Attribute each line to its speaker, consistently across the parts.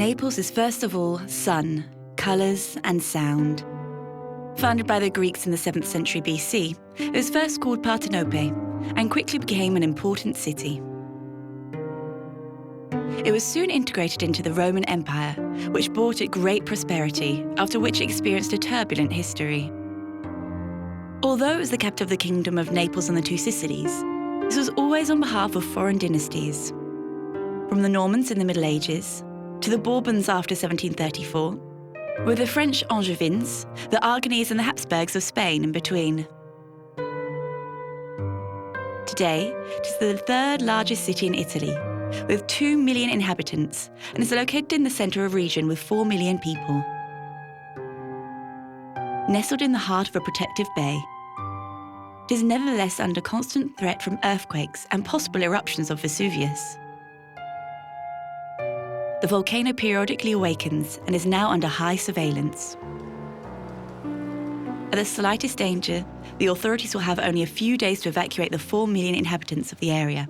Speaker 1: Naples is first of all sun, colours and sound. Founded by the Greeks in the 7th century BC, it was first called Partenope and quickly became an important city. It was soon integrated into the Roman Empire, which brought it great prosperity, after which it experienced a turbulent history. Although it was the capital of the Kingdom of Naples and the Two Sicilies, this was always on behalf of foreign dynasties. From the Normans in the Middle Ages, to the Bourbons after 1734, with the French Angevins, the Aragonese and the Habsburgs of Spain in between. Today, it is the third largest city in Italy, with 2 million inhabitants, and is located in the centre of a region with 4 million people. Nestled in the heart of a protective bay, it is nevertheless under constant threat from earthquakes and possible eruptions of Vesuvius. The volcano periodically awakens and is now under high surveillance. At the slightest danger, the authorities will have only a few days to evacuate the 4 million inhabitants of the area.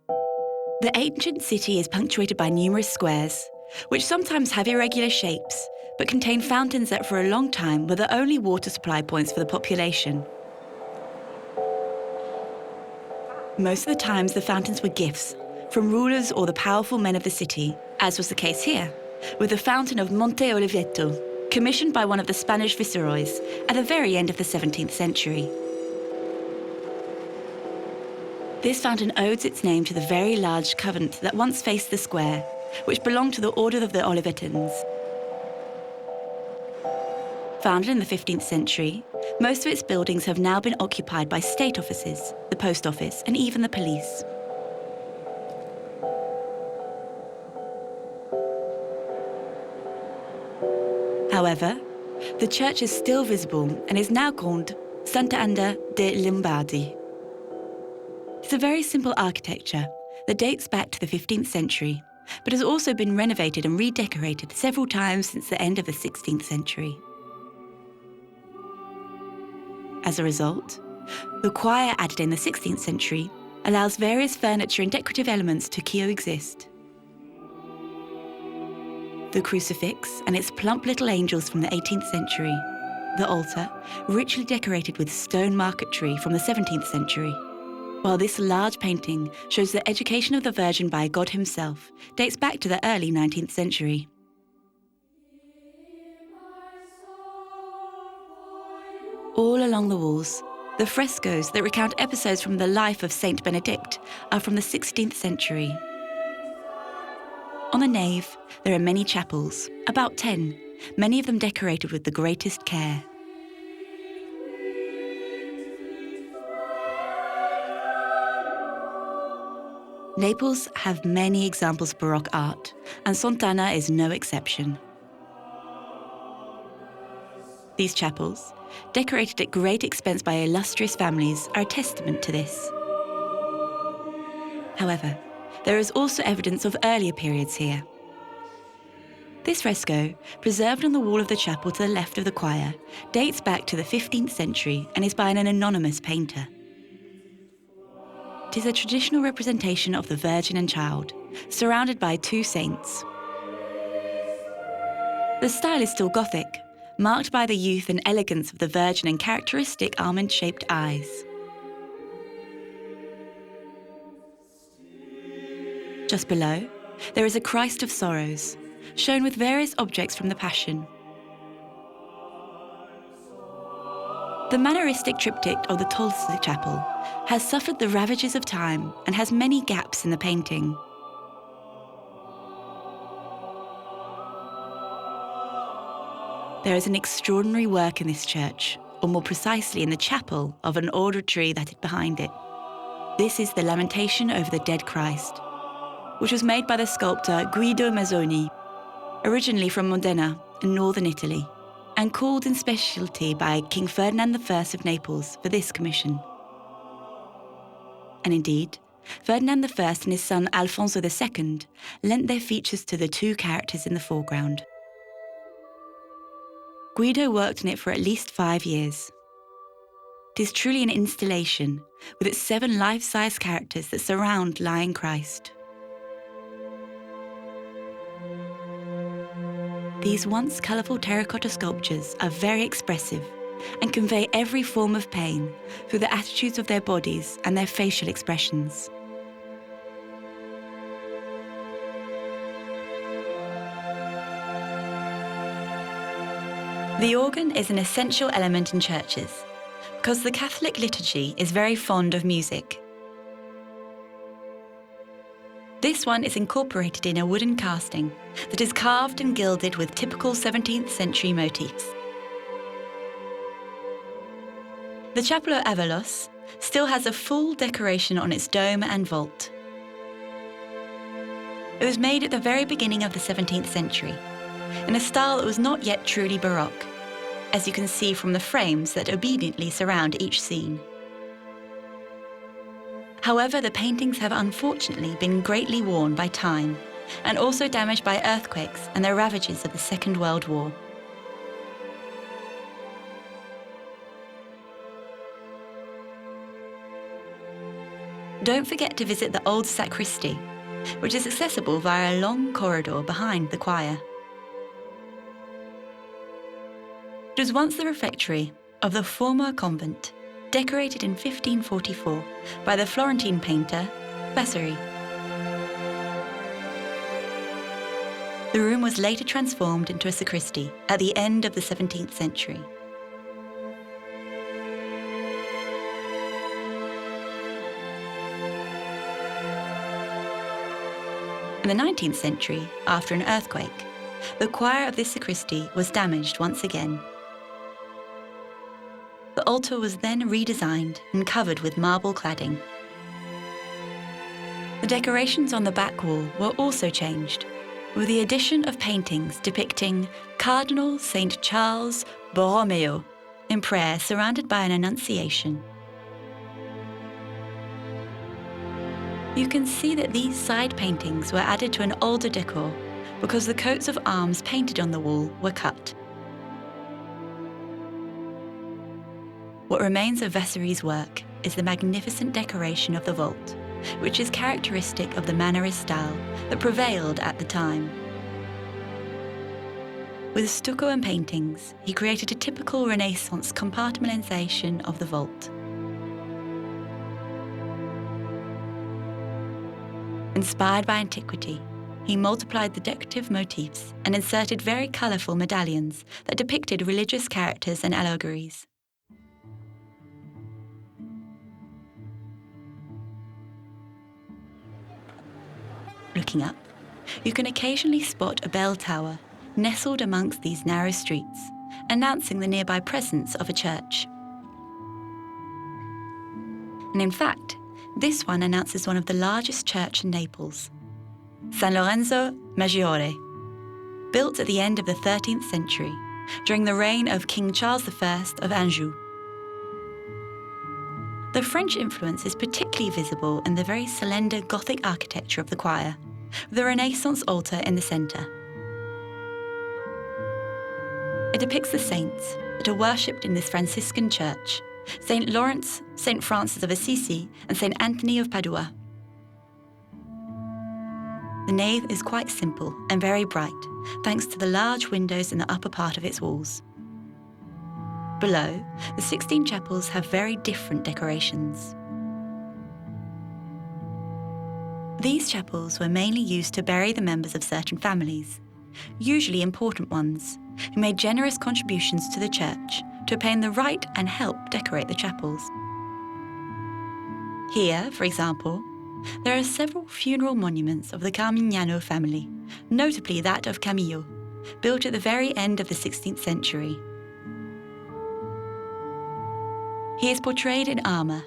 Speaker 1: The ancient city is punctuated by numerous squares, which sometimes have irregular shapes, but contain fountains that for a long time were the only water supply points for the population. Most of the times, the fountains were gifts from rulers or the powerful men of the city, as was the case here, with the fountain of Monteoliveto, commissioned by one of the Spanish viceroys at the very end of the 17th century. This fountain owes its name to the very large convent that once faced the square, which belonged to the Order of the Olivetans. Founded in the 15th century, most of its buildings have now been occupied by state offices, the post office, and even the police. However, the church is still visible and is now called Sant'Anna de' Lombardi. It's a very simple architecture that dates back to the 15th century, but has also been renovated and redecorated several times since the end of the 16th century. As a result, the choir added in the 16th century allows various furniture and decorative elements to coexist. The crucifix and its plump little angels from the 18th century, the altar, richly decorated with stone marquetry from the 17th century, while this large painting shows the education of the Virgin by God himself, dates back to the early 19th century. All along the walls, the frescoes that recount episodes from the life of Saint Benedict are from the 16th century. On the nave, there are many chapels, about 10, many of them decorated with the greatest care. Naples have many examples of Baroque art, and Sant'Anna is no exception. These chapels, decorated at great expense by illustrious families, are a testament to this. However, there is also evidence of earlier periods here. This fresco, preserved on the wall of the chapel to the left of the choir, dates back to the 15th century and is by an anonymous painter. It is a traditional representation of the Virgin and Child, surrounded by 2 saints. The style is still Gothic, marked by the youth and elegance of the Virgin and characteristic almond-shaped eyes. Just below, there is a Christ of Sorrows, shown with various objects from the Passion. The Manneristic triptych of the Certosa chapel has suffered the ravages of time and has many gaps in the painting. There is an extraordinary work in this church, or more precisely in the chapel of an oratory that is behind it. This is the Lamentation over the Dead Christ, which was made by the sculptor Guido Mazzoni, originally from Modena in northern Italy, and called in specialty by King Ferdinand I of Naples for this commission. And indeed, Ferdinand I and his son Alfonso II lent their features to the 2 characters in the foreground. Guido worked on it for at least 5 years. It is truly an installation, with its 7 life-size characters that surround lying Christ. These once colourful terracotta sculptures are very expressive and convey every form of pain through the attitudes of their bodies and their facial expressions. The organ is an essential element in churches because the Catholic liturgy is very fond of music. This one is incorporated in a wooden casting that is carved and gilded with typical 17th century motifs. The Chapel of Avalos still has a full decoration on its dome and vault. It was made at the very beginning of the 17th century, in a style that was not yet truly Baroque, as you can see from the frames that obediently surround each scene. However, the paintings have unfortunately been greatly worn by time and also damaged by earthquakes and the ravages of the Second World War. Don't forget to visit the old sacristy, which is accessible via a long corridor behind the choir. It was once the refectory of the former convent, decorated in 1544 by the Florentine painter Vasari. The room was later transformed into a sacristy at the end of the 17th century. In the 19th century, after an earthquake, the choir of this sacristy was damaged once again. The altar was then redesigned and covered with marble cladding. The decorations on the back wall were also changed, with the addition of paintings depicting Cardinal St. Charles Borromeo in prayer surrounded by an Annunciation. You can see that these side paintings were added to an older decor because the coats of arms painted on the wall were cut. What remains of Vasari's work is the magnificent decoration of the vault, which is characteristic of the Mannerist style that prevailed at the time. With stucco and paintings, he created a typical Renaissance compartmentalization of the vault. Inspired by antiquity, he multiplied the decorative motifs and inserted very colourful medallions that depicted religious characters and allegories. Looking up, you can occasionally spot a bell tower nestled amongst these narrow streets, announcing the nearby presence of a church. And in fact, this one announces one of the largest churches in Naples, San Lorenzo Maggiore, built at the end of the 13th century, during the reign of King Charles I of Anjou. The French influence is particularly visible in the very slender Gothic architecture of the choir, with the Renaissance altar in the centre. It depicts the saints that are worshipped in this Franciscan church: St. Lawrence, St. Francis of Assisi, and St. Anthony of Padua. The nave is quite simple and very bright, thanks to the large windows in the upper part of its walls. Below, the 16 chapels have very different decorations. These chapels were mainly used to bury the members of certain families, usually important ones, who made generous contributions to the church to obtain the right and help decorate the chapels. Here, for example, there are several funeral monuments of the Carmignano family, notably that of Camillo, built at the very end of the 16th century. He is portrayed in armour,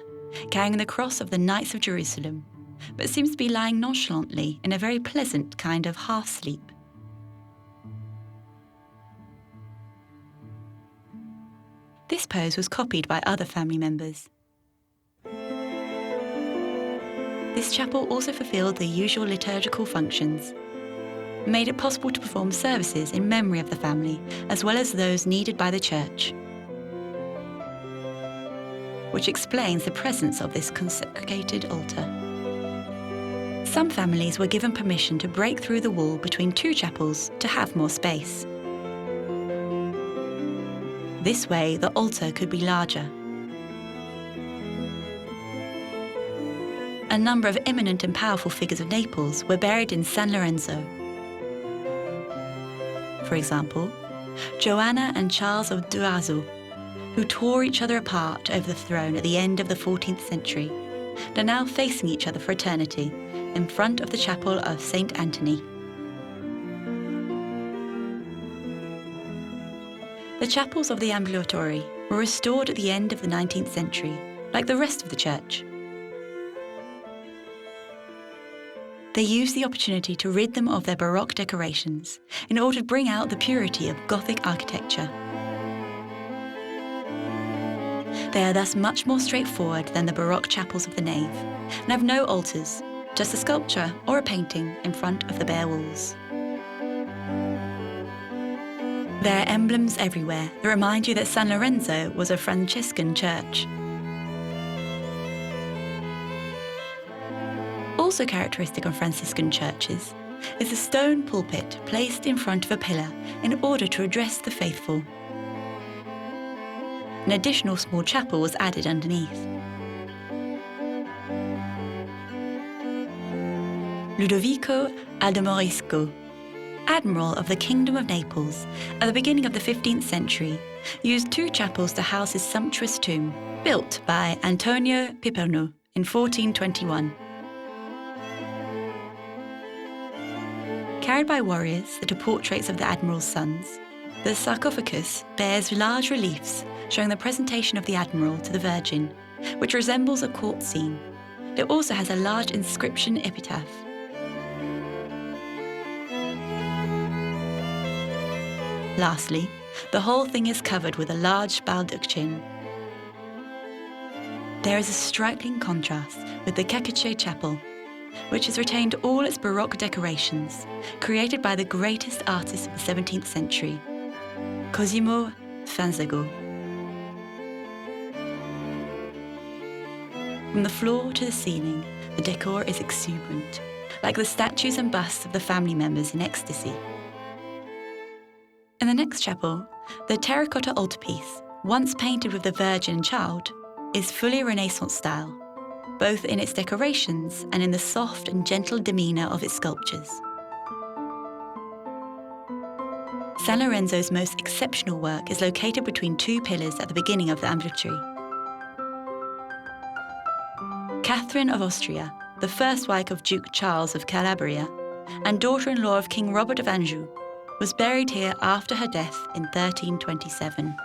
Speaker 1: carrying the cross of the Knights of Jerusalem, but seems to be lying nonchalantly in a very pleasant kind of half-sleep. This pose was copied by other family members. This chapel also fulfilled the usual liturgical functions, and made it possible to perform services in memory of the family, as well as those needed by the church. which explains the presence of this consecrated altar. Some families were given permission to break through the wall between two chapels to have more space. This way, the altar could be larger. A number of eminent and powerful figures of Naples were buried in San Lorenzo. For example, Joanna and Charles of Durazzo, who tore each other apart over the throne at the end of the 14th century, are now facing each other for eternity in front of the chapel of St. Anthony. The chapels of the ambulatory were restored at the end of the 19th century, like the rest of the church. They used the opportunity to rid them of their Baroque decorations in order to bring out the purity of Gothic architecture. They are thus much more straightforward than the Baroque chapels of the nave, and have no altars, just a sculpture or a painting in front of the bare walls. There are emblems everywhere that remind you that San Lorenzo was a Franciscan church. Also characteristic of Franciscan churches is a stone pulpit placed in front of a pillar in order to address the faithful. An additional small chapel was added underneath. Ludovico Aldemorisco, Admiral of the Kingdom of Naples at the beginning of the 15th century, used two chapels to house his sumptuous tomb, built by Antonio Piperno in 1421. Carried by warriors that are portraits of the Admiral's sons, the sarcophagus bears large reliefs showing the presentation of the Admiral to the Virgin, which resembles a court scene. It also has a large inscription epitaph. Lastly, the whole thing is covered with a large baldachin. There is a striking contrast with the Cathedral Chapel, which has retained all its Baroque decorations, created by the greatest artist of the 17th century, Cosimo Fanzago. From the floor to the ceiling, the decor is exuberant, like the statues and busts of the family members in ecstasy. In the next chapel, the terracotta altarpiece, once painted with the Virgin and Child, is fully Renaissance style, both in its decorations and in the soft and gentle demeanour of its sculptures. San Lorenzo's most exceptional work is located between two pillars at the beginning of the ambulatory. Catherine of Austria, the first wife of Duke Charles of Calabria, and daughter-in-law of King Robert of Anjou, was buried here after her death in 1327.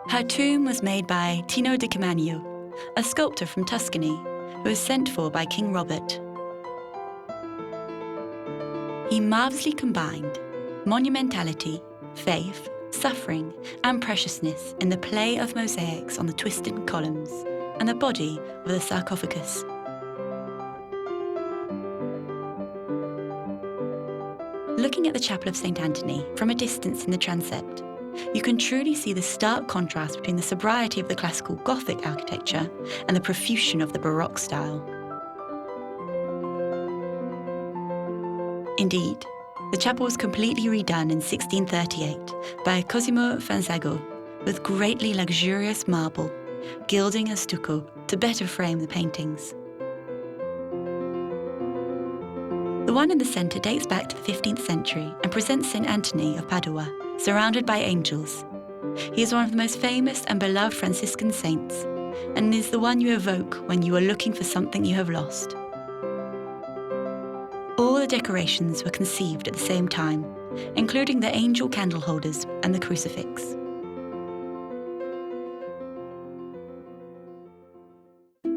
Speaker 1: Her tomb was made by Tino di Camagno, a sculptor from Tuscany, who was sent for by King Robert. He marvellously combined monumentality, faith, suffering, and preciousness in the play of mosaics on the twisted columns and the body of the sarcophagus. Looking at the Chapel of St. Anthony from a distance in the transept, you can truly see the stark contrast between the sobriety of the classical Gothic architecture and the profusion of the Baroque style. Indeed, the chapel was completely redone in 1638 by Cosimo Fanzago with greatly luxurious marble, gilding and stucco to better frame the paintings. The one in the centre dates back to the 15th century and presents St. Anthony of Padua, surrounded by angels. He is one of the most famous and beloved Franciscan saints, and is the one you evoke when you are looking for something you have lost. All the decorations were conceived at the same time, including the angel candle holders and the crucifix.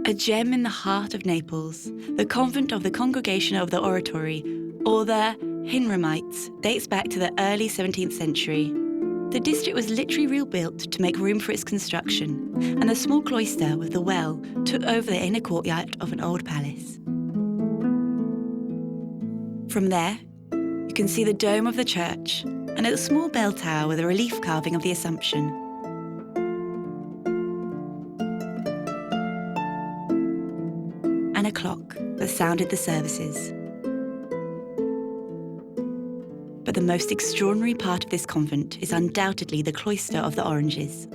Speaker 1: A gem in the heart of Naples, the convent of the Congregation of the Oratory, or the Hinramites, dates back to the early 17th century. The district was literally rebuilt to make room for its construction, and the small cloister with the well took over the inner courtyard of an old palace. From there, you can see the dome of the church, and a small bell tower with a relief carving of the Assumption. And a clock that sounded the services. But the most extraordinary part of this convent is undoubtedly the Cloister of the Oranges.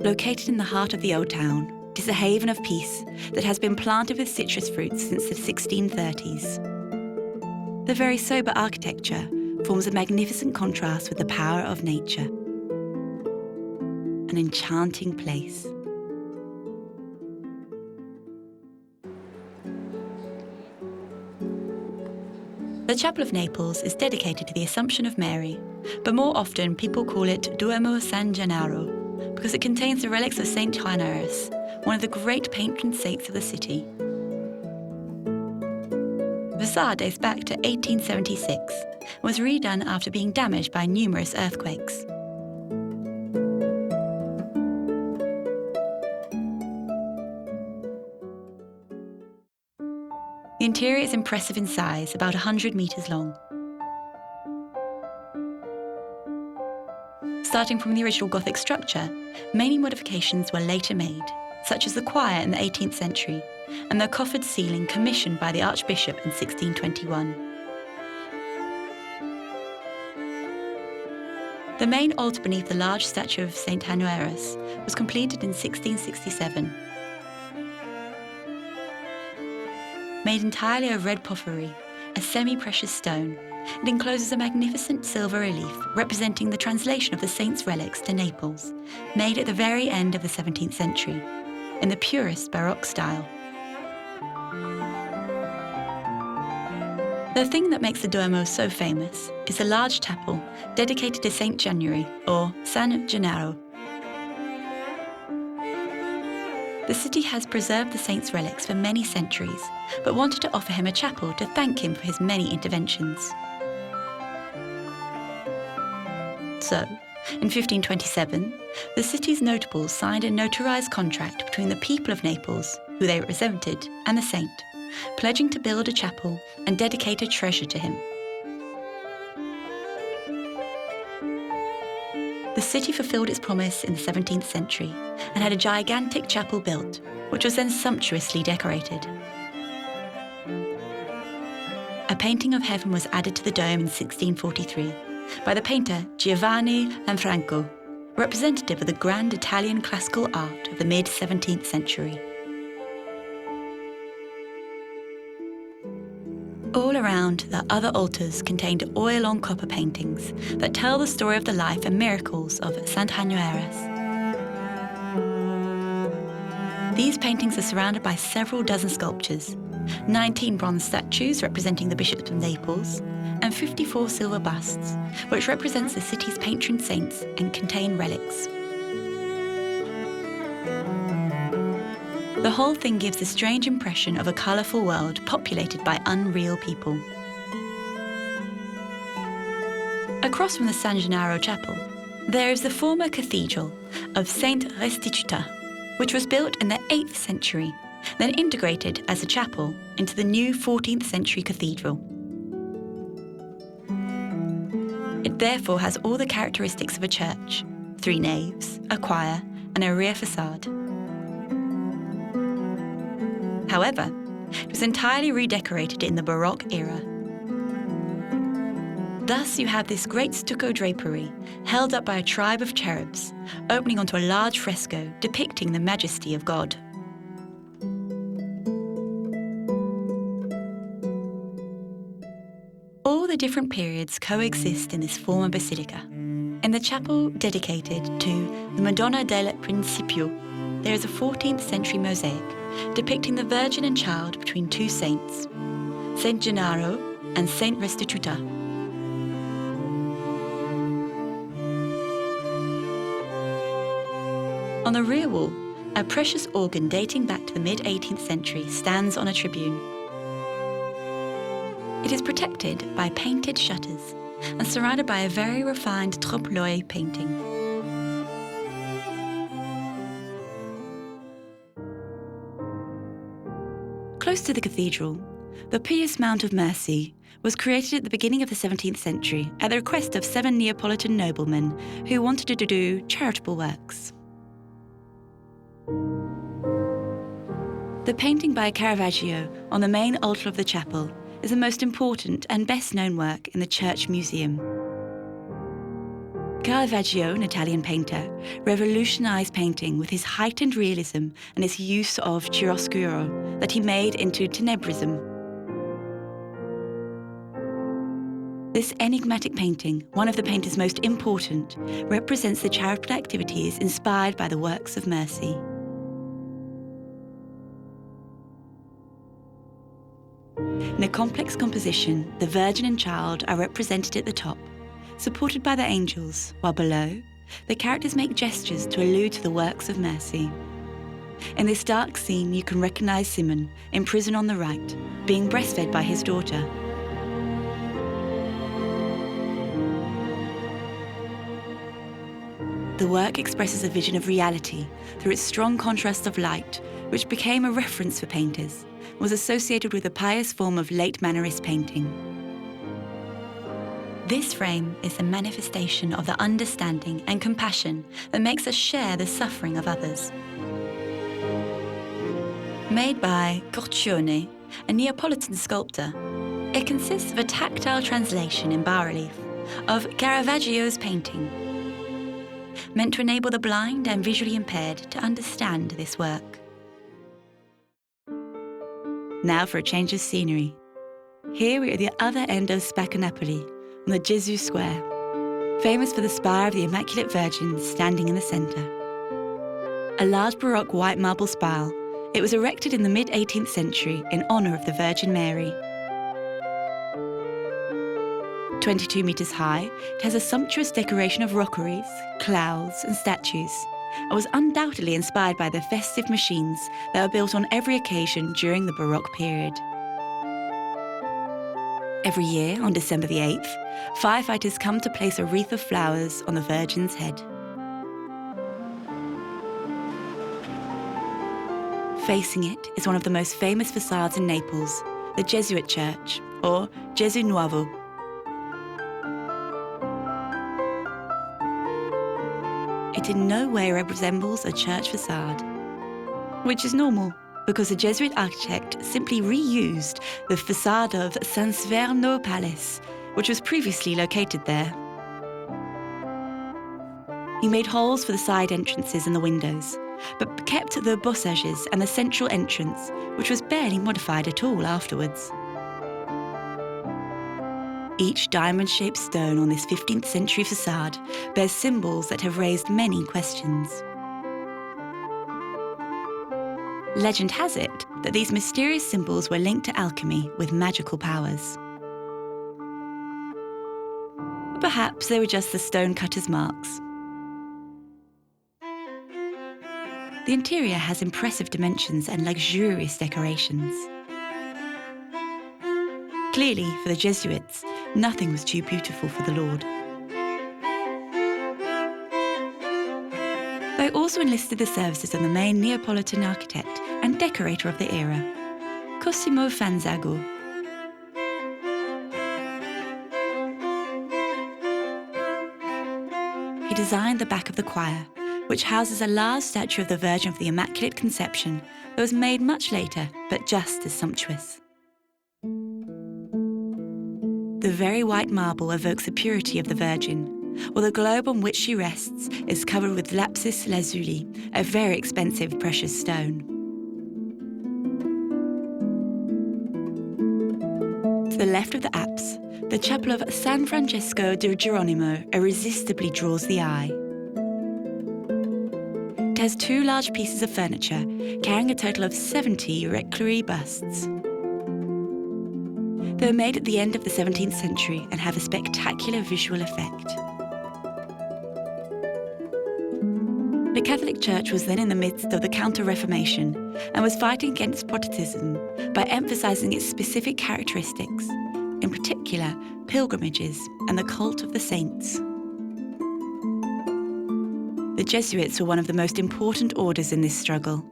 Speaker 1: Located in the heart of the old town, it is a haven of peace that has been planted with citrus fruits since the 1630s. The very sober architecture forms a magnificent contrast with the power of nature. An enchanting place. The Chapel of Naples is dedicated to the Assumption of Mary, but more often people call it Duomo San Gennaro because it contains the relics of Saint Januarius, one of the great patron saints of the city. The facade dates back to 1876 and was redone after being damaged by numerous earthquakes. The interior is impressive in size, about 100 metres long. Starting from the original Gothic structure, many modifications were later made, such as the choir in the 18th century and the coffered ceiling commissioned by the Archbishop in 1621. The main altar beneath the large statue of Saint Januarius was completed in 1667. Made entirely of red porphyry, a semi-precious stone, it encloses a magnificent silver relief representing the translation of the saint's relics to Naples, made at the very end of the 17th century, in the purest Baroque style. The thing that makes the Duomo so famous is the large chapel dedicated to Saint January, or San Gennaro. The city has preserved the saint's relics for many centuries, but wanted to offer him a chapel to thank him for his many interventions. So, in 1527, the city's notables signed a notarized contract between the people of Naples, who they represented, and the saint, pledging to build a chapel and dedicate a treasure to him. The city fulfilled its promise in the 17th century and had a gigantic chapel built, which was then sumptuously decorated. A painting of heaven was added to the dome in 1643 by the painter Giovanni Lanfranco, representative of the grand Italian classical art of the mid-17th century. All around, the other altars contained oil-on-copper paintings that tell the story of the life and miracles of Saint Januarius. These paintings are surrounded by several dozen sculptures, 19 bronze statues representing the bishops of Naples, and 54 silver busts, which represents the city's patron saints and contain relics. The whole thing gives a strange impression of a colourful world populated by unreal people. Across from the San Gennaro Chapel, there is the former cathedral of Saint Restituta, which was built in the 8th century, then integrated as a chapel into the new 14th century cathedral. It therefore has all the characteristics of a church: 3 naves, a choir, and a rear facade. However, it was entirely redecorated in the Baroque era. Thus you have this great stucco drapery held up by a tribe of cherubs, opening onto a large fresco depicting the majesty of God. All the different periods coexist in this former basilica. In the chapel dedicated to the Madonna del Principio, there is a 14th century mosaic depicting the Virgin and Child between 2 saints, Saint Gennaro and Saint Restituta. On the rear wall, a precious organ dating back to the mid-18th century stands on a tribune. It is protected by painted shutters and surrounded by a very refined trompe-l'oeil painting. Close to the cathedral, the Pious Mount of Mercy was created at the beginning of the 17th century at the request of 7 Neapolitan noblemen who wanted to do charitable works. The painting by Caravaggio on the main altar of the chapel is the most important and best-known work in the church museum. Caravaggio, an Italian painter, revolutionized painting with his heightened realism and his use of chiaroscuro that he made into tenebrism. This enigmatic painting, one of the painter's most important, represents the charitable activities inspired by the works of mercy. In a complex composition, the Virgin and Child are represented at the top, supported by the angels, while below, the characters make gestures to allude to the works of mercy. In this dark scene, you can recognise Simon, in prison on the right, being breastfed by his daughter. The work expresses a vision of reality through its strong contrast of light, which became a reference for painters, and was associated with a pious form of late Mannerist painting. This frame is a manifestation of the understanding and compassion that makes us share the suffering of others. Made by Corcione, a Neapolitan sculptor, it consists of a tactile translation in bas-relief of Caravaggio's painting, meant to enable the blind and visually impaired to understand this work. Now for a change of scenery. Here we are at the other end of Spacca Napoli, on the Gesù Square, famous for the spire of the Immaculate Virgin standing in the centre. A large Baroque white marble spire, it was erected in the mid-18th century in honour of the Virgin Mary. 22 metres high, it has a sumptuous decoration of rockeries, clouds and statues, and was undoubtedly inspired by the festive machines that were built on every occasion during the Baroque period. Every year, on December the 8th, firefighters come to place a wreath of flowers on the Virgin's head. Facing it is one of the most famous facades in Naples, the Jesuit church, or Gesù Nuovo. It in no way resembles a church facade, which is normal, because the Jesuit architect simply reused the facade of San Severino Palace, which was previously located there. He made holes for the side entrances and the windows, but kept the bossages and the central entrance, which was barely modified at all afterwards. Each diamond-shaped stone on this 15th century facade bears symbols that have raised many questions. Legend has it that these mysterious symbols were linked to alchemy with magical powers. Perhaps they were just the stone-cutter's marks. The interior has impressive dimensions and luxurious decorations. Clearly, for the Jesuits, nothing was too beautiful for the Lord. They also enlisted the services of the main Neapolitan architect and decorator of the era, Cosimo Fanzago. He designed the back of the choir, which houses a large statue of the Virgin of the Immaculate Conception that was made much later, but just as sumptuous. The very white marble evokes the purity of the Virgin, while the globe on which she rests is covered with lapis lazuli, a very expensive precious stone. To the left of the apse, the chapel of San Francesco di Geronimo irresistibly draws the eye. It has 2 large pieces of furniture, carrying a total of 70 reliquary busts. They were made at the end of the 17th century and have a spectacular visual effect. The Catholic Church was then in the midst of the Counter-Reformation and was fighting against Protestantism by emphasising its specific characteristics, in particular pilgrimages and the cult of the saints. The Jesuits were one of the most important orders in this struggle.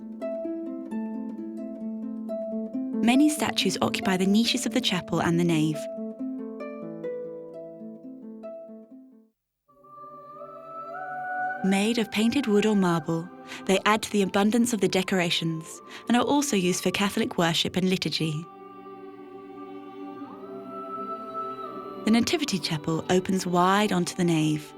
Speaker 1: Many statues occupy the niches of the chapel and the nave. Made of painted wood or marble, they add to the abundance of the decorations and are also used for Catholic worship and liturgy. The Nativity Chapel opens wide onto the nave.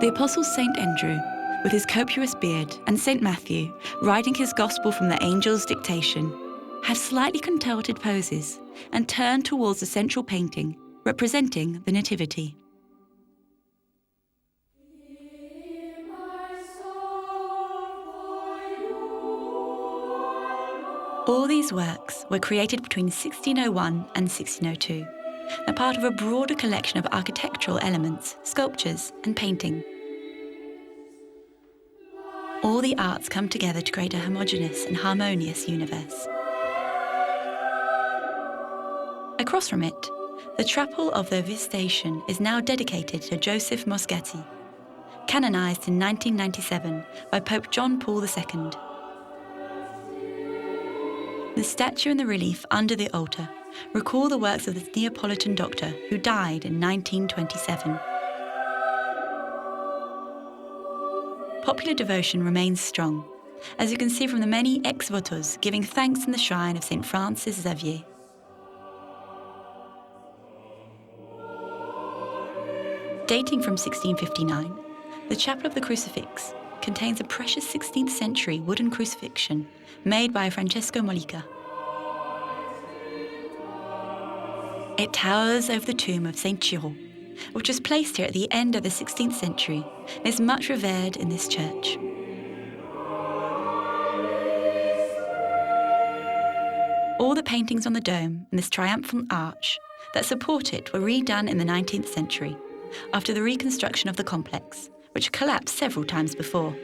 Speaker 1: The Apostle St. Andrew, with his copious beard, and St. Matthew, writing his Gospel from the angel's dictation, have slightly contorted poses and turn towards the central painting representing the Nativity. All these works were created between 1601 and 1602. They're part of a broader collection of architectural elements, sculptures, and painting. All the arts come together to create a homogeneous and harmonious universe. Across from it, the Chapel of the Visitation is now dedicated to Joseph Moschetti, canonised in 1997 by Pope John Paul II. The statue and the relief under the altar recall the works of the Neapolitan doctor who died in 1927. Popular devotion remains strong, as you can see from the many ex-votos giving thanks in the shrine of St. Francis Xavier. Dating from 1659, the Chapel of the Crucifix contains a precious 16th century wooden crucifixion made by Francesco Mollica. It towers over the tomb of Saint Chiron, which was placed here at the end of the 16th century and is much revered in this church. All the paintings on the dome and this triumphal arch that support it were redone in the 19th century after the reconstruction of the complex, which collapsed several times before.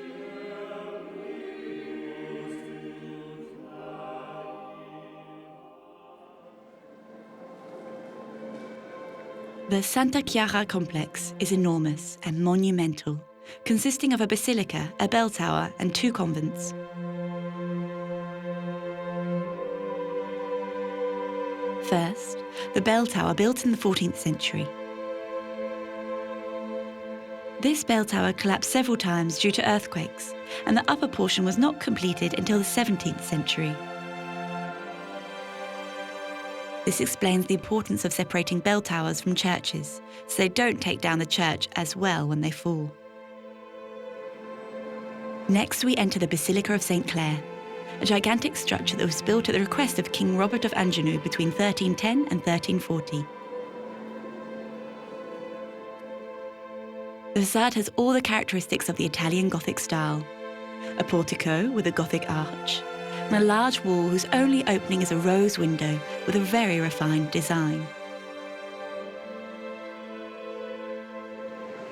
Speaker 1: The Santa Chiara complex is enormous and monumental, consisting of a basilica, a bell tower, and 2 convents. First, the bell tower built in the 14th century. This bell tower collapsed several times due to earthquakes, and the upper portion was not completed until the 17th century. This explains the importance of separating bell towers from churches, so they don't take down the church as well when they fall. Next, we enter the Basilica of St. Clare, a gigantic structure that was built at the request of King Robert of Anjou between 1310 and 1340. The facade has all the characteristics of the Italian Gothic style: a portico with a Gothic arch, and a large wall whose only opening is a rose window with a very refined design.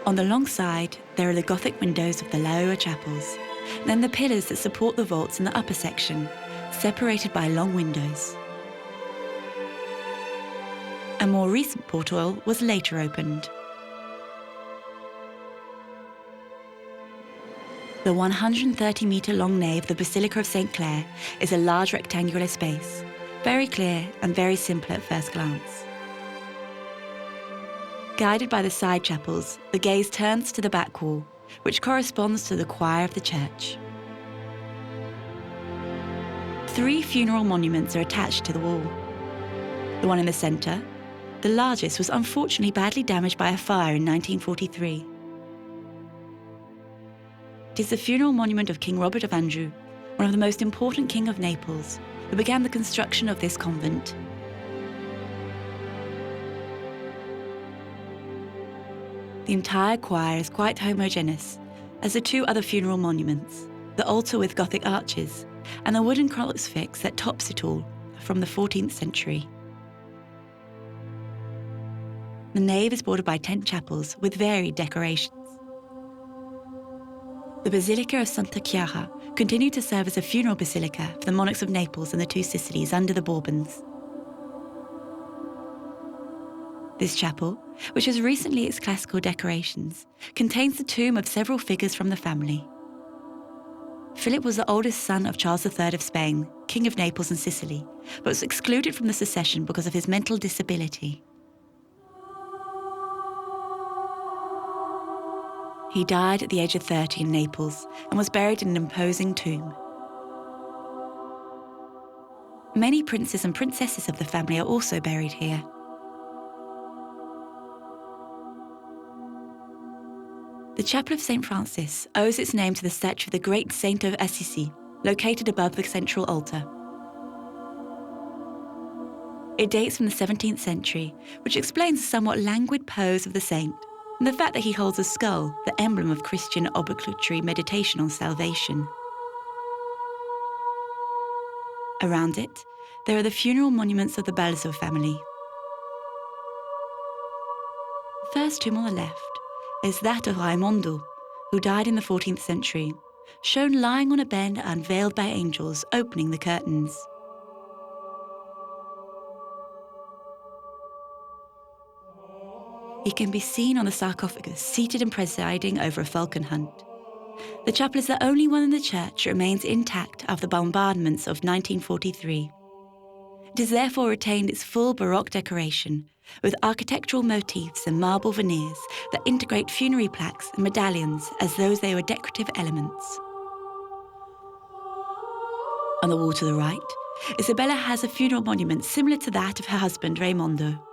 Speaker 1: On the long side, there are the Gothic windows of the lower chapels, and then the pillars that support the vaults in the upper section, separated by long windows. A more recent portal was later opened. The 130-metre-long nave of the Basilica of St. Clare is a large rectangular space, very clear and very simple at first glance. Guided by the side chapels, the gaze turns to the back wall, which corresponds to the choir of the church. 3 funeral monuments are attached to the wall. The one in the centre, the largest, was unfortunately badly damaged by a fire in 1943. It is the funeral monument of King Robert of Anjou, one of the most important king of Naples, who began the construction of this convent. The entire choir is quite homogeneous, as the 2 other funeral monuments, the altar with Gothic arches, and the wooden crucifix that tops it all, from the 14th century. The nave is bordered by 10 chapels with varied decorations. The Basilica of Santa Chiara continued to serve as a funeral basilica for the monarchs of Naples and the 2 Sicilies under the Bourbons. This chapel, which has recently its classical decorations, contains the tomb of several figures from the family. Philip was the oldest son of Charles III of Spain, King of Naples and Sicily, but was excluded from the succession because of his mental disability. He died at the age of 30 in Naples and was buried in an imposing tomb. Many princes and princesses of the family are also buried here. The Chapel of St. Francis owes its name to the statue of the great Saint of Assisi, located above the central altar. It dates from the 17th century, which explains the somewhat languid pose of the saint and the fact that he holds a skull, the emblem of Christian obligatory meditation on salvation. Around it, there are the funeral monuments of the Balzo family. The first tomb on the left is that of Raimondo, who died in the 14th century, shown lying on a bed unveiled by angels opening the curtains. He can be seen on the sarcophagus, seated and presiding over a falcon hunt. The chapel is the only one in the church that remains intact after the bombardments of 1943. It has therefore retained its full Baroque decoration, with architectural motifs and marble veneers that integrate funerary plaques and medallions as though they were decorative elements. On the wall to the right, Isabella has a funeral monument similar to that of her husband Raimondo.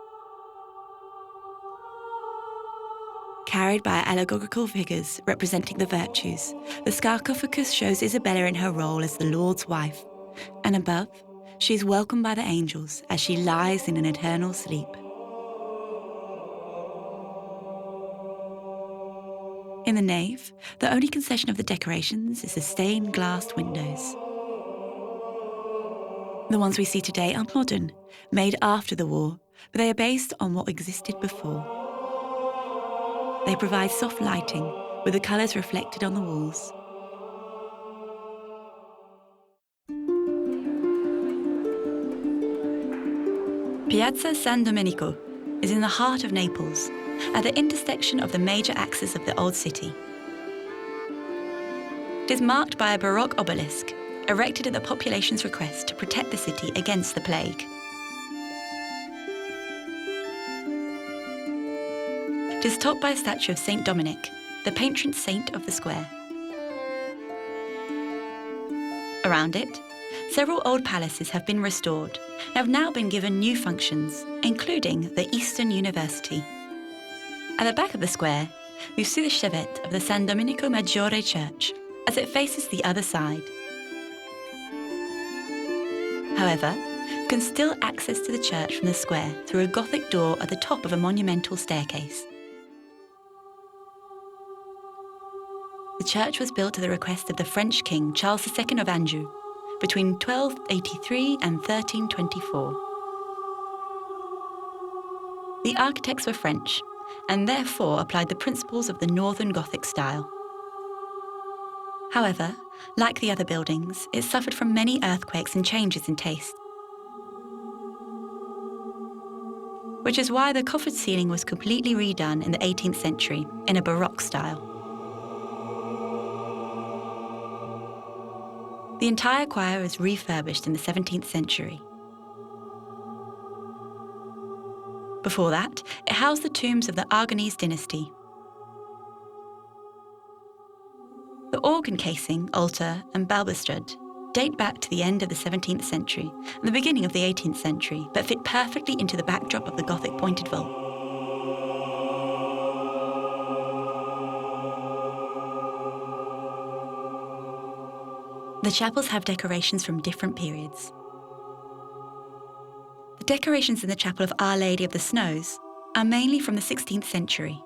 Speaker 1: Carried by allegorical figures representing the virtues, the sarcophagus shows Isabella in her role as the Lord's wife, and above, she is welcomed by the angels as she lies in an eternal sleep. In the nave, the only concession of the decorations is the stained glass windows. The ones we see today are modern, made after the war, but they are based on what existed before. They provide soft lighting, with the colours reflected on the walls. Piazza San Domenico is in the heart of Naples, at the intersection of the major axes of the Old City. It is marked by a Baroque obelisk, erected at the population's request to protect the city against the plague. It is topped by a statue of Saint Dominic, the patron saint of the square. Around it, several old palaces have been restored and have now been given new functions, including the Eastern University. At the back of the square, you see the chevet of the San Domenico Maggiore church as it faces the other side. However, you can still access to the church from the square through a Gothic door at the top of a monumental staircase. The church was built at the request of the French king Charles II of Anjou between 1283 and 1324. The architects were French and therefore applied the principles of the Northern Gothic style. However, like the other buildings, it suffered from many earthquakes and changes in taste, which is why the coffered ceiling was completely redone in the 18th century in a Baroque style. The entire choir was refurbished in the 17th century. Before that, it housed the tombs of the Aragonese dynasty. The organ casing, altar, and balustrade date back to the end of the 17th century and the beginning of the 18th century, but fit perfectly into the backdrop of the Gothic pointed vault. The chapels have decorations from different periods. The decorations in the chapel of Our Lady of the Snows are mainly from the 16th century.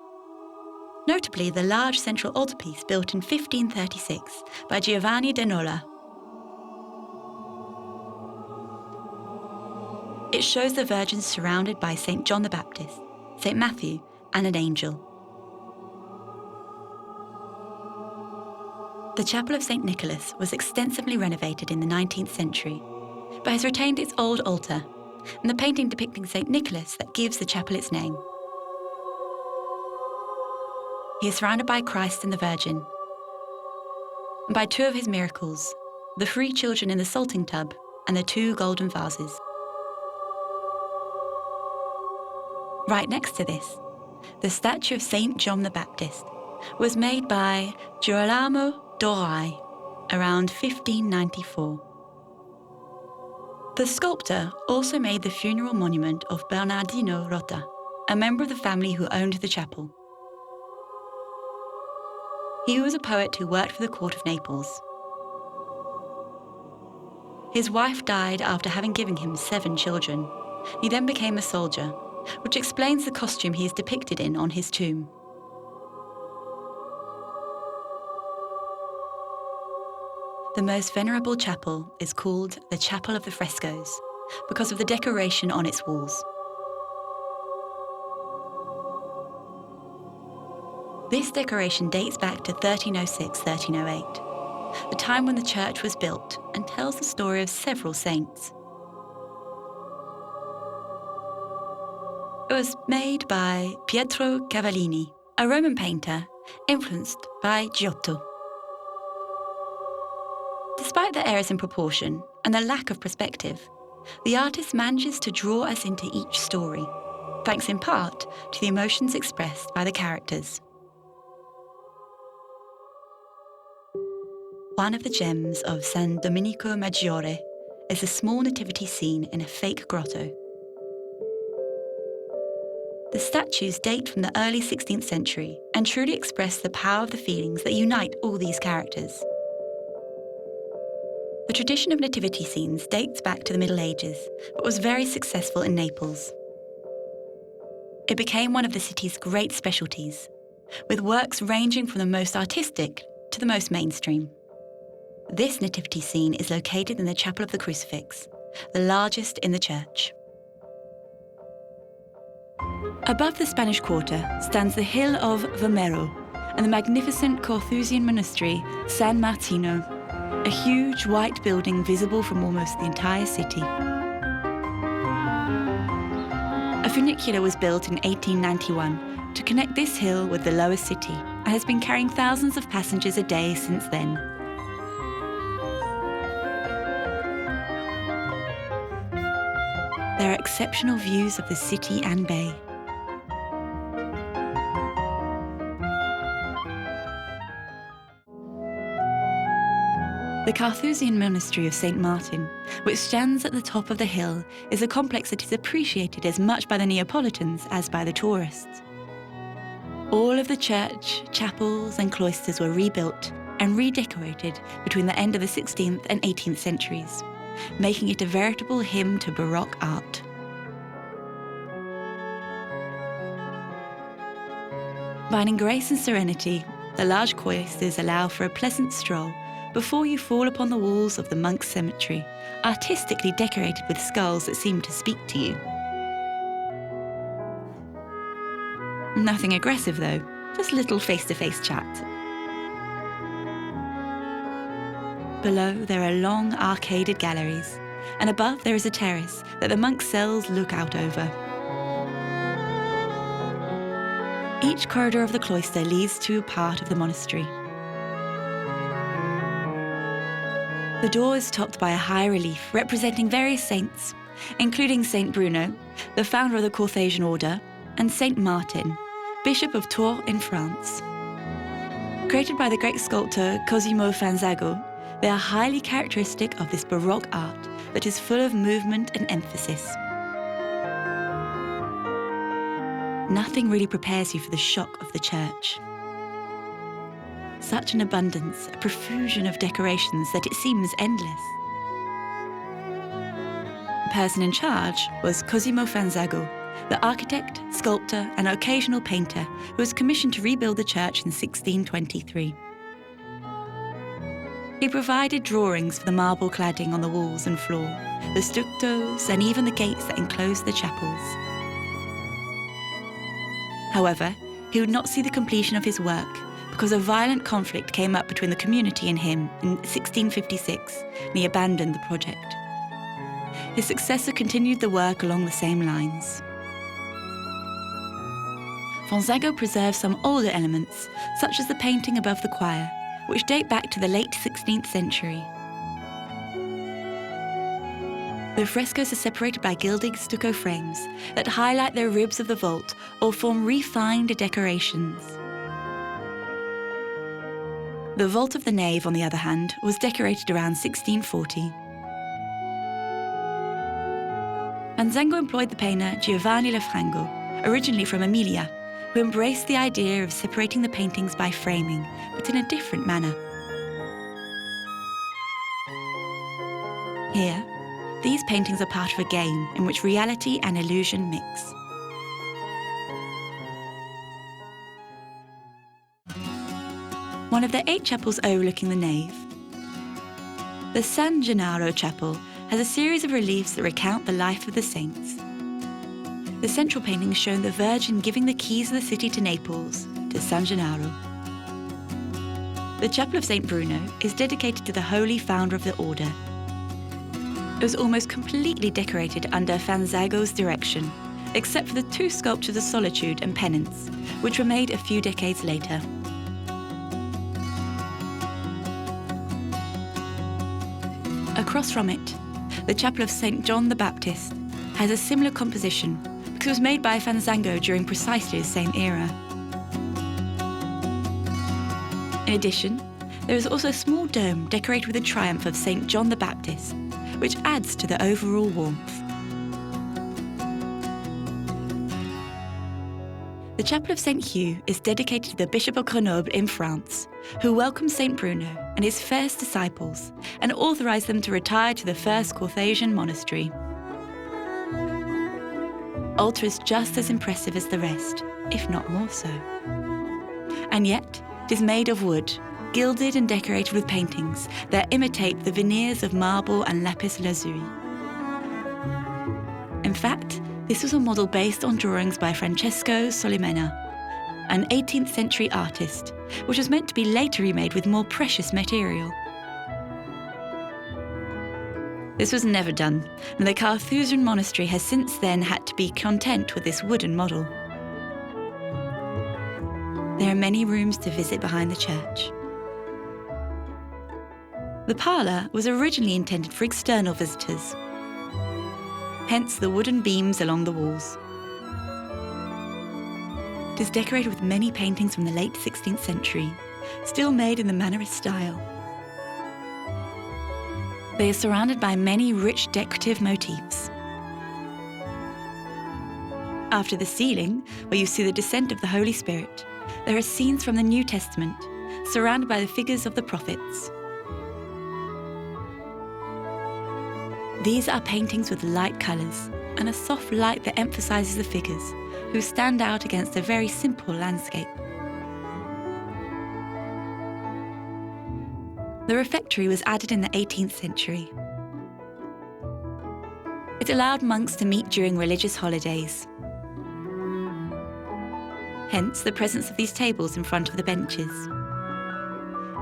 Speaker 1: Notably, the large central altarpiece built in 1536 by Giovanni da Nola. It shows the Virgin surrounded by St. John the Baptist, St. Matthew, and an angel. The Chapel of St. Nicholas was extensively renovated in the 19th century, but has retained its old altar and the painting depicting St. Nicholas that gives the chapel its name. He is surrounded by Christ and the Virgin, and by two of his miracles, the 3 children in the salting tub and the 2 golden vases. Right next to this, the statue of St. John the Baptist, was made by Girolamo Dorai around 1594. The sculptor also made the funeral monument of Bernardino Rota, a member of the family who owned the chapel. He was a poet who worked for the court of Naples. His wife died after having given him 7 children. He then became a soldier, which explains the costume he is depicted in on his tomb. The most venerable chapel is called the Chapel of the Frescoes because of the decoration on its walls. This decoration dates back to 1306-1308, the time when the church was built, and tells the story of several saints. It was made by Pietro Cavallini, a Roman painter influenced by Giotto. Despite the errors in proportion and the lack of perspective, the artist manages to draw us into each story, thanks in part to the emotions expressed by the characters. One of the gems of San Domenico Maggiore is a small nativity scene in a fake grotto. The statues date from the early 16th century and truly express the power of the feelings that unite all these characters. The tradition of nativity scenes dates back to the Middle Ages, but was very successful in Naples. It became one of the city's great specialties, with works ranging from the most artistic to the most mainstream. This nativity scene is located in the Chapel of the Crucifix, the largest in the church. Above the Spanish Quarter stands the hill of Vomero and the magnificent Carthusian monastery San Martino, a huge white building visible from almost the entire city. A funicular was built in 1891 to connect this hill with the lower city and has been carrying thousands of passengers a day since then. There are exceptional views of the city and bay. The Carthusian monastery of St. Martin, which stands at the top of the hill, is a complex that is appreciated as much by the Neapolitans as by the tourists. All of the church, chapels and cloisters were rebuilt and redecorated between the end of the 16th and 18th centuries, making it a veritable hymn to Baroque art. Combining grace and serenity, the large cloisters allow for a pleasant stroll before you fall upon the walls of the monks' cemetery, artistically decorated with skulls that seem to speak to you. Nothing aggressive though, just a little face-to-face chat. Below there are long arcaded galleries, and above there is a terrace that the monks' cells look out over. Each corridor of the cloister leads to a part of the monastery. The door is topped by a high relief representing various saints, including Saint Bruno, the founder of the Carthusian order, and Saint Martin, Bishop of Tours in France. Created by the great sculptor Cosimo Fanzago, they are highly characteristic of this Baroque art that is full of movement and emphasis. Nothing really prepares you for the shock of the church. Such an abundance, a profusion of decorations that it seems endless. The person in charge was Cosimo Fanzago, the architect, sculptor and occasional painter who was commissioned to rebuild the church in 1623. He provided drawings for the marble cladding on the walls and floor, the stuccos and even the gates that enclosed the chapels. However, he would not see the completion of his work because a violent conflict came up between the community and him in 1656, and he abandoned the project. His successor continued the work along the same lines. Fanzago preserved some older elements, such as the painting above the choir, which date back to the late 16th century. The frescoes are separated by gilded stucco frames that highlight the ribs of the vault or form refined decorations. The vault of the nave, on the other hand, was decorated around 1640. Manzango employed the painter Giovanni Lafrango, originally from Emilia, who embraced the idea of separating the paintings by framing, but in a different manner. Here, these paintings are part of a game in which reality and illusion mix. One of the 8 chapels overlooking the nave, the San Gennaro Chapel, has a series of reliefs that recount the life of the saints. The central painting shows the Virgin giving the keys of the city to Naples, to San Gennaro. The Chapel of St. Bruno is dedicated to the holy founder of the order. It was almost completely decorated under Fanzago's direction, except for the 2 sculptures of Solitude and Penance, which were made a few decades later. Across from it, the Chapel of St. John the Baptist has a similar composition because it was made by Fanzago during precisely the same era. In addition, there is also a small dome decorated with the triumph of St. John the Baptist, which adds to the overall warmth. The Chapel of St. Hugh is dedicated to the Bishop of Grenoble in France, who welcomed St. Bruno and his first disciples and authorised them to retire to the first Carthusian monastery. Altar is just as impressive as the rest, if not more so. And yet, it is made of wood, gilded and decorated with paintings that imitate the veneers of marble and lapis lazuli. In fact, this was a model based on drawings by Francesco Solimena, an 18th century artist, which was meant to be later remade with more precious material. This was never done, and the Carthusian monastery has since then had to be content with this wooden model. There are many rooms to visit behind the church. The parlour was originally intended for external visitors, hence the wooden beams along the walls. It is decorated with many paintings from the late 16th century, still made in the Mannerist style. They are surrounded by many rich decorative motifs. After the ceiling, where you see the descent of the Holy Spirit, there are scenes from the New Testament, surrounded by the figures of the prophets. These are paintings with light colours and a soft light that emphasises the figures, who stand out against a very simple landscape. The refectory was added in the 18th century. It allowed monks to meet during religious holidays. Hence the presence of these tables in front of the benches.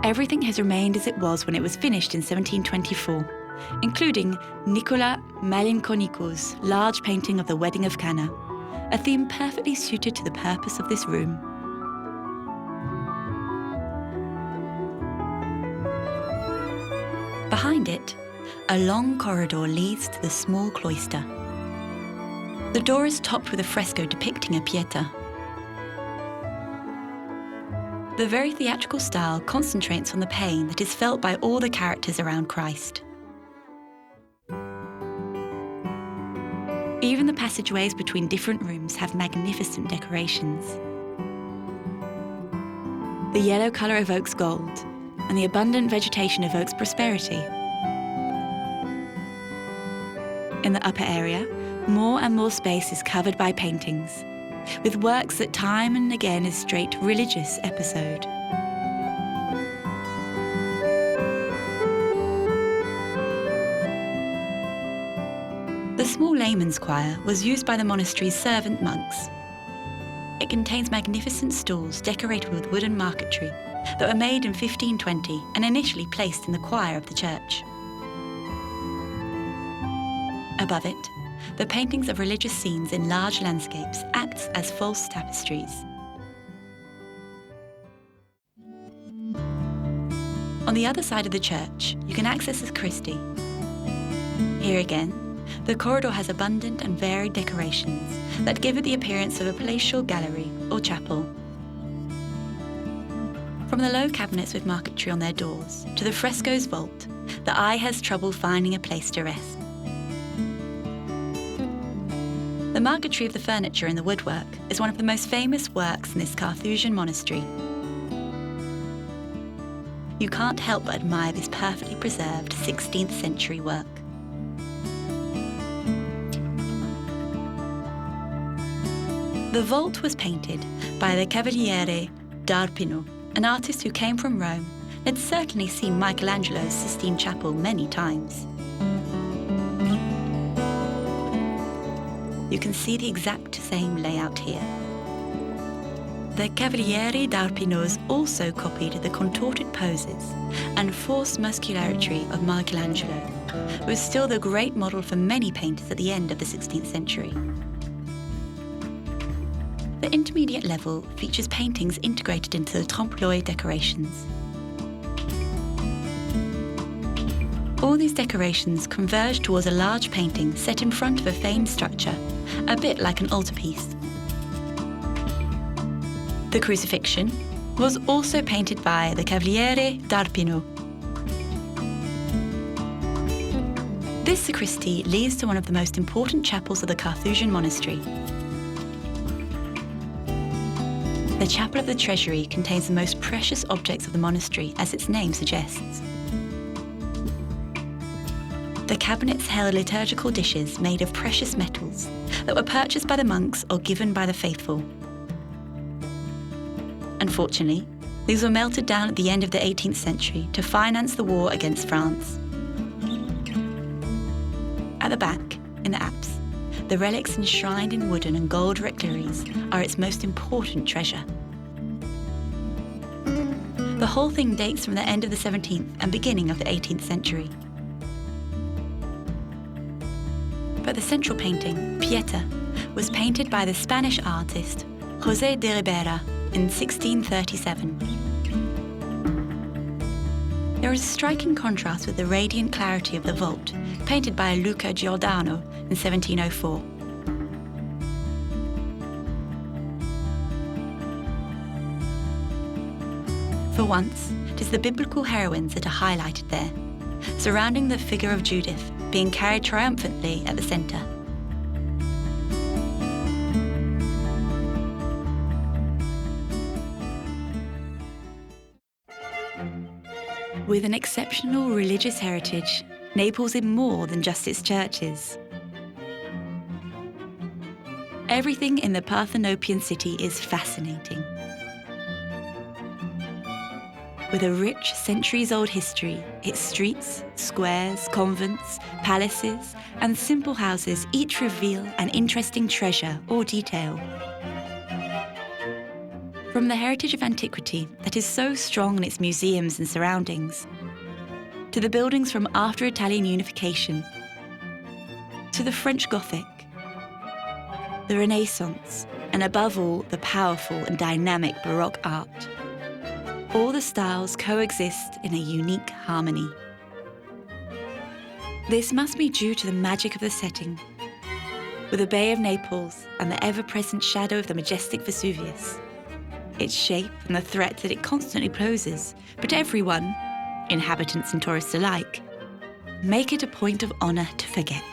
Speaker 1: Everything has remained as it was when it was finished in 1724. Including Nicola Malinconico's large painting of the Wedding of Cana, a theme perfectly suited to the purpose of this room. Behind it, a long corridor leads to the small cloister. The door is topped with a fresco depicting a Pieta. The very theatrical style concentrates on the pain that is felt by all the characters around Christ. Even the passageways between different rooms have magnificent decorations. The yellow colour evokes gold, and the abundant vegetation evokes prosperity. In the upper area, more and more space is covered by paintings, with works that time and again is straight religious episode. The small layman's choir was used by the monastery's servant monks. It contains magnificent stalls decorated with wooden marquetry that were made in 1520 and initially placed in the choir of the church. Above it, the paintings of religious scenes in large landscapes act as false tapestries. On the other side of the church, you can access the Christi. Here again, the corridor has abundant and varied decorations that give it the appearance of a palatial gallery or chapel. From the low cabinets with marquetry on their doors to the frescoes vault, the eye has trouble finding a place to rest. The marquetry of the furniture and the woodwork is one of the most famous works in this Carthusian monastery. You can't help but admire this perfectly preserved 16th century work. The vault was painted by the Cavaliere d'Arpino, an artist who came from Rome and had certainly seen Michelangelo's Sistine Chapel many times. You can see the exact same layout here. The Cavaliere d'Arpinos also copied the contorted poses and forced muscularity of Michelangelo, who was still the great model for many painters at the end of the 16th century. The intermediate level features paintings integrated into the trompe-l'oeil decorations. All these decorations converge towards a large painting set in front of a famed structure, a bit like an altarpiece. The crucifixion was also painted by the Cavaliere d'Arpino. This sacristy leads to one of the most important chapels of the Carthusian monastery. The Chapel of the Treasury contains the most precious objects of the monastery, as its name suggests. The cabinets held liturgical dishes made of precious metals that were purchased by the monks or given by the faithful. Unfortunately, these were melted down at the end of the 18th century to finance the war against France. At the back, in the apse, the relics enshrined in wooden and gold reliquaries are its most important treasure. The whole thing dates from the end of the 17th and beginning of the 18th century. But the central painting, Pieta, was painted by the Spanish artist José de Ribera in 1637. There is a striking contrast with the radiant clarity of the vault, painted by Luca Giordano in 1704. For once, it is the biblical heroines that are highlighted there, surrounding the figure of Judith, being carried triumphantly at the centre. With an exceptional religious heritage, Naples is more than just its churches. Everything in the Parthenopean city is fascinating. With a rich, centuries-old history, its streets, squares, convents, palaces, and simple houses each reveal an interesting treasure or detail. From the heritage of antiquity that is so strong in its museums and surroundings, to the buildings from after Italian unification, to the French Gothic, the Renaissance, and above all, the powerful and dynamic Baroque art. All the styles coexist in a unique harmony. This must be due to the magic of the setting, with the Bay of Naples and the ever-present shadow of the majestic Vesuvius, its shape and the threat that it constantly poses, but everyone, inhabitants and tourists alike, make it a point of honour to forget.